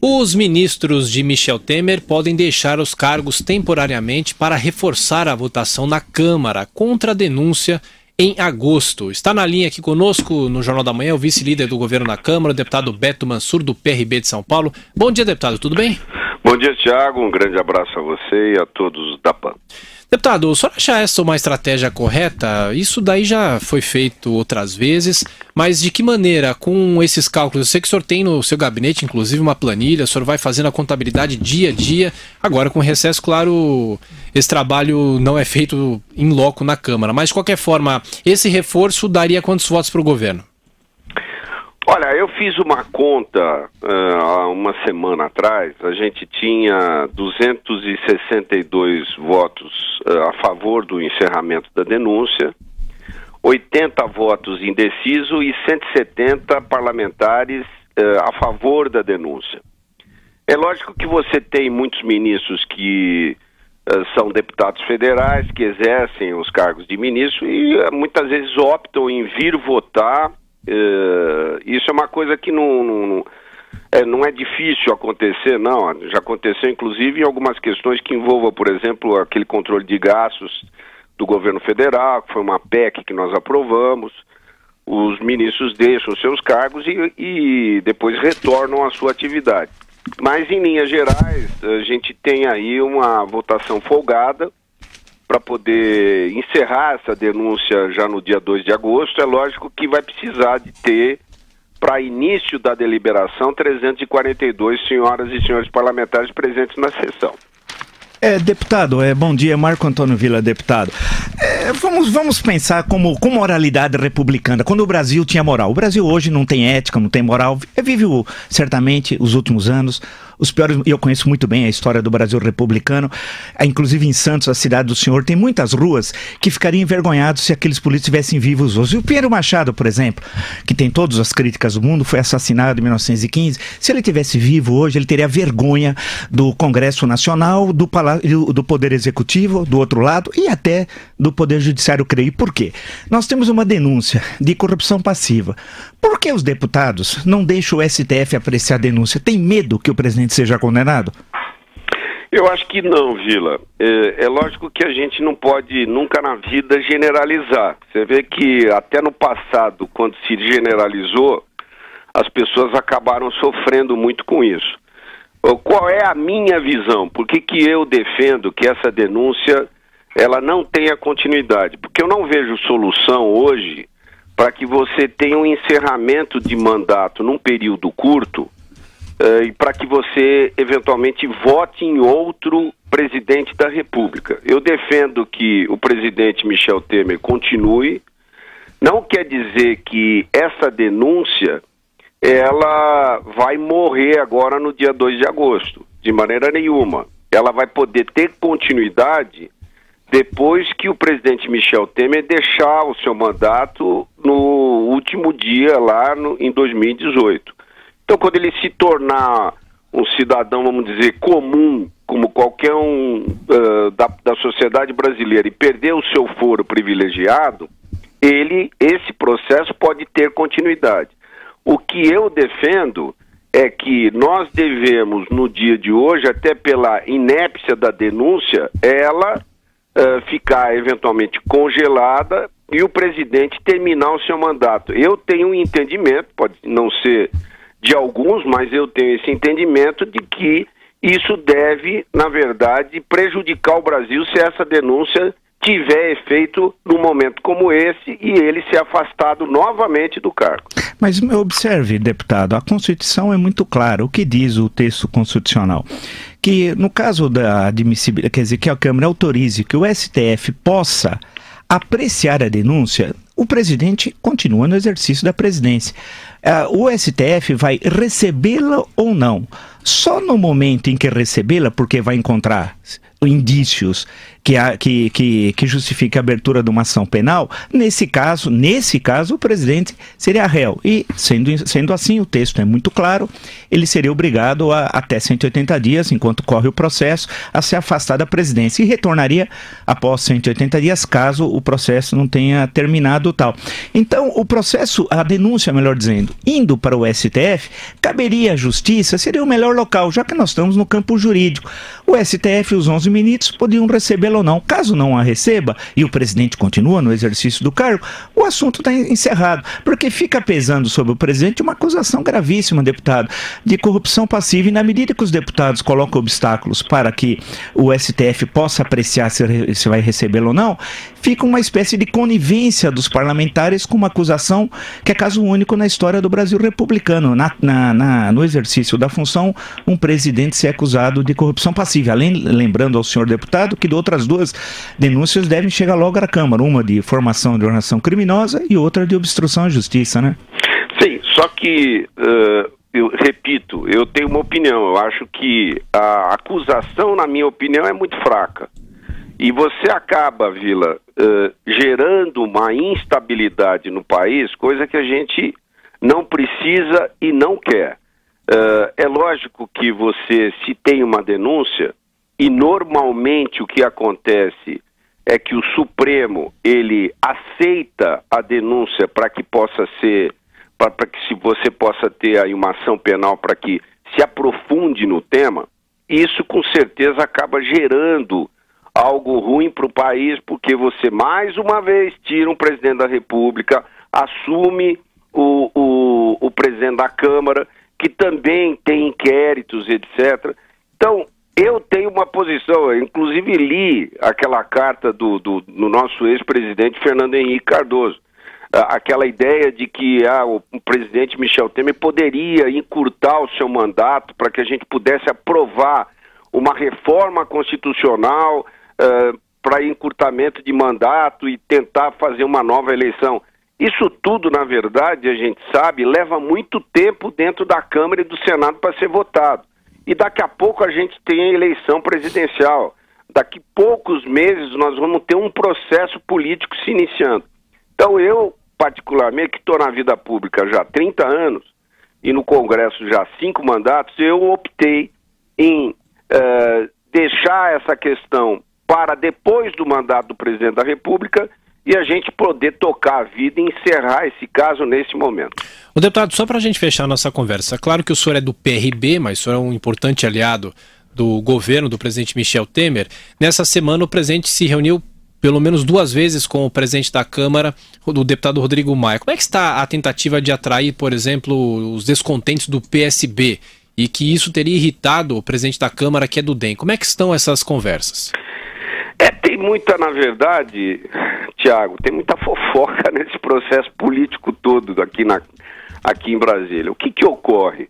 Os ministros de Michel Temer podem deixar os cargos temporariamente para reforçar a votação na Câmara contra a denúncia em agosto. Está na linha aqui conosco no Jornal da Manhã o vice-líder do governo na Câmara, o deputado Beto Mansur, do PRB de São Paulo. Bom dia, deputado, tudo bem? Bom dia, Thiago. Um grande abraço a você e a todos da PAN. Deputado, o senhor acha essa uma estratégia correta? Isso daí já foi feito outras vezes, mas de que maneira, com esses cálculos? Eu sei que o senhor tem no seu gabinete, inclusive, uma planilha, o senhor vai fazendo a contabilidade dia a dia. Agora, com recesso, claro, esse trabalho não é feito em loco na Câmara, mas de qualquer forma, esse reforço daria quantos votos para o governo? Olha, eu fiz uma conta há uma semana atrás, a gente tinha 262 votos a favor do encerramento da denúncia, 80 votos indeciso e 170 parlamentares a favor da denúncia. É lógico que você tem muitos ministros que são deputados federais, que exercem os cargos de ministro e muitas vezes optam em vir votar. Isso é uma coisa que não é difícil acontecer, não. Já aconteceu, inclusive, em algumas questões que envolvam, por exemplo, aquele controle de gastos do governo federal, que foi uma PEC que nós aprovamos. Os ministros deixam seus cargos e depois retornam à sua atividade. Mas, em linhas gerais, a gente tem aí uma votação folgada para poder encerrar essa denúncia já no dia 2 de agosto. É lógico que vai precisar de ter, para início da deliberação, 342 senhoras e senhores parlamentares presentes na sessão. Deputado, bom dia, Marco Antônio Villa, deputado. Vamos pensar como moralidade republicana, quando o Brasil tinha moral. O Brasil hoje não tem ética, não tem moral, vive certamente os últimos anos os piores, e eu conheço muito bem a história do Brasil republicano, inclusive em Santos, a cidade do senhor, tem muitas ruas que ficariam envergonhados se aqueles políticos estivessem vivos hoje. E o Pinheiro Machado, por exemplo, que tem todas as críticas do mundo, foi assassinado em 1915, se ele estivesse vivo hoje, ele teria vergonha do Congresso Nacional, do Poder Executivo, do outro lado, e até do Poder Judiciário, creio. Por quê? Nós temos uma denúncia de corrupção passiva. Por que os deputados não deixam o STF apreciar a denúncia? Tem medo que o presidente seja condenado? Eu acho que não, Vila. É lógico que a gente não pode nunca na vida generalizar. Você vê que até no passado, quando se generalizou, as pessoas acabaram sofrendo muito com isso. Qual é a minha visão? Por que eu defendo que essa denúncia ela não tenha continuidade? Porque eu não vejo solução hoje para que você tenha um encerramento de mandato num período curto e para que você eventualmente vote em outro presidente da República. Eu defendo que o presidente Michel Temer continue. Não quer dizer que essa denúncia ela vai morrer agora no dia 2 de agosto, de maneira nenhuma. Ela vai poder ter continuidade depois que o presidente Michel Temer deixar o seu mandato no último dia lá em 2018. Então, quando ele se tornar um cidadão, vamos dizer, comum, como qualquer um da sociedade brasileira, e perder o seu foro privilegiado, esse processo pode ter continuidade. O que eu defendo é que nós devemos, no dia de hoje, até pela inépcia da denúncia, ela ficar eventualmente congelada e o presidente terminar o seu mandato. Eu tenho um entendimento, pode não ser de alguns, mas eu tenho esse entendimento de que isso deve, na verdade, prejudicar o Brasil se essa denúncia tiver efeito num momento como esse e ele ser afastado novamente do cargo. Mas observe, deputado, a Constituição é muito clara. O que diz o texto constitucional? Que no caso da admissibilidade, quer dizer, que a Câmara autorize que o STF possa apreciar a denúncia, o presidente continua no exercício da presidência. O STF vai recebê-la ou não? Só no momento em que recebê-la, porque vai encontrar indícios que justifiquem a abertura de uma ação penal, nesse caso, o presidente seria réu. E, sendo assim, o texto é muito claro, ele seria obrigado a, até 180 dias, enquanto corre o processo, a se afastar da presidência e retornaria após 180 dias, caso o processo não tenha terminado tal. Então, o processo, a denúncia, melhor dizendo, indo para o STF, caberia à Justiça, seria o melhor local, já que nós estamos no campo jurídico. O STF e os 11 ministros podiam recebê-la ou não. Caso não a receba, e o presidente continua no exercício do cargo, o assunto está encerrado, porque fica pesando sobre o presidente uma acusação gravíssima, deputado, de corrupção passiva, e na medida que os deputados colocam obstáculos para que o STF possa apreciar se vai recebê-lo ou não, fica uma espécie de conivência dos parlamentares com uma acusação que é caso único na história do Brasil republicano. No exercício da função, um presidente ser acusado de corrupção passiva. Além, lembrando ao senhor deputado que outras duas denúncias devem chegar logo à Câmara, uma de formação de organização criminosa e outra de obstrução à justiça, né? Sim, só que, eu repito, eu tenho uma opinião. Eu acho que a acusação, na minha opinião, é muito fraca. E você acaba, Vila, gerando uma instabilidade no país, coisa que a gente não precisa e não quer. É lógico que você, se tem uma denúncia, e normalmente o que acontece é que o Supremo, ele aceita a denúncia para que possa ser, para que se você possa ter aí uma ação penal para que se aprofunde no tema, isso com certeza acaba gerando algo ruim para o país, porque você mais uma vez tira um presidente da República, assume o presidente da Câmara, que também tem inquéritos, etc. Então, eu tenho uma posição, eu inclusive li aquela carta do nosso ex-presidente Fernando Henrique Cardoso, aquela ideia de que o presidente Michel Temer poderia encurtar o seu mandato para que a gente pudesse aprovar uma reforma constitucional para encurtamento de mandato e tentar fazer uma nova eleição. Isso tudo, na verdade, a gente sabe, leva muito tempo dentro da Câmara e do Senado para ser votado. E daqui a pouco a gente tem a eleição presidencial. Daqui a poucos meses nós vamos ter um processo político se iniciando. Então eu, particularmente, que estou na vida pública já há 30 anos e no Congresso já há 5 mandatos, eu optei em deixar essa questão para depois do mandato do presidente da República e a gente poder tocar a vida e encerrar esse caso nesse momento. O deputado, só para a gente fechar a nossa conversa, claro que o senhor é do PRB, mas o senhor é um importante aliado do governo do presidente Michel Temer. Nessa semana o presidente se reuniu pelo menos 2 vezes com o presidente da Câmara, o deputado Rodrigo Maia. Como é que está a tentativa de atrair, por exemplo, os descontentes do PSB e que isso teria irritado o presidente da Câmara, que é do DEM? Como é que estão essas conversas? Tem muita, na verdade, Tiago, tem muita fofoca nesse processo político todo aqui em Brasília. O que ocorre?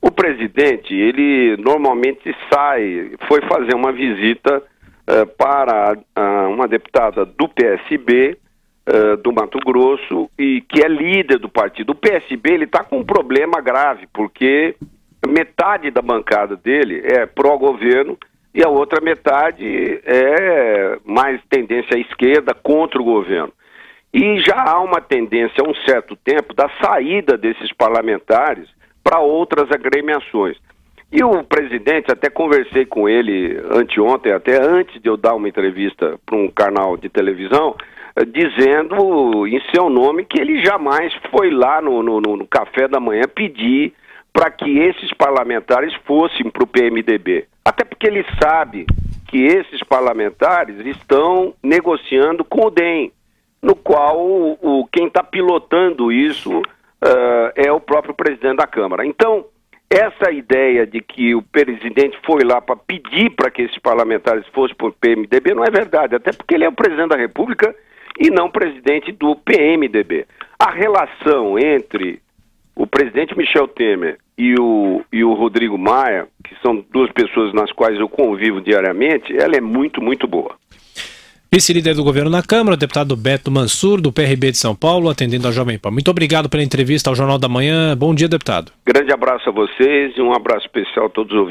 O presidente, ele normalmente foi fazer uma visita para uma deputada do PSB, do Mato Grosso, e que é líder do partido. O PSB, ele está com um problema grave, porque metade da bancada dele é pró-governo, e a outra metade é mais tendência à esquerda, contra o governo. E já há uma tendência há um certo tempo da saída desses parlamentares para outras agremiações. E o presidente, até conversei com ele anteontem, até antes de eu dar uma entrevista para um canal de televisão, dizendo em seu nome que ele jamais foi lá no café da manhã pedir para que esses parlamentares fossem para o PMDB. Até porque ele sabe que esses parlamentares estão negociando com o DEM, no qual quem está pilotando isso é o próprio presidente da Câmara. Então, essa ideia de que o presidente foi lá para pedir para que esses parlamentares fossem para o PMDB não é verdade, até porque ele é o presidente da República e não presidente do PMDB. A relação entre o presidente Michel Temer e o Rodrigo Maia, que são 2 pessoas nas quais eu convivo diariamente, ela é muito, muito boa. Vice-líder do governo na Câmara, o deputado Beto Mansur, do PRB de São Paulo, atendendo a Jovem Pan. Muito obrigado pela entrevista ao Jornal da Manhã. Bom dia, deputado. Grande abraço a vocês e um abraço especial a todos os ouvintes.